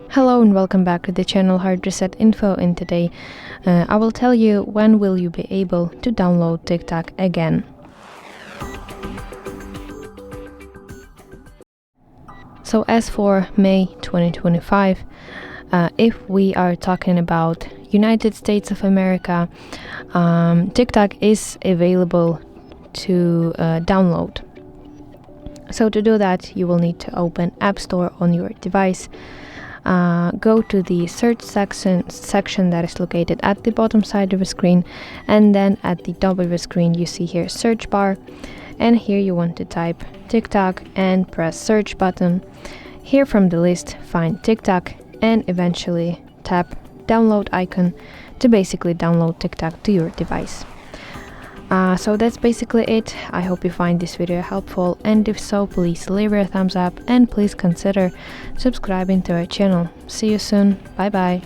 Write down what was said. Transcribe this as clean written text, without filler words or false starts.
Hello and welcome back to the channel HardReset.Info, and today I will tell you when will you be able to download TikTok again. So as for May 2025, if we are talking about United States of America, TikTok is available to download. So to do that, you will need to open App Store on your device. Go to the search section that is located at the bottom side of the screen, and then at the top of the screen you see here search bar, and here you want to type TikTok and press search button. Here from the list find TikTok and eventually tap download icon to basically download TikTok to your device. So that's basically it. I hope you find this video helpful, and if so, please leave a thumbs up and please consider subscribing to our channel. See you soon. Bye bye.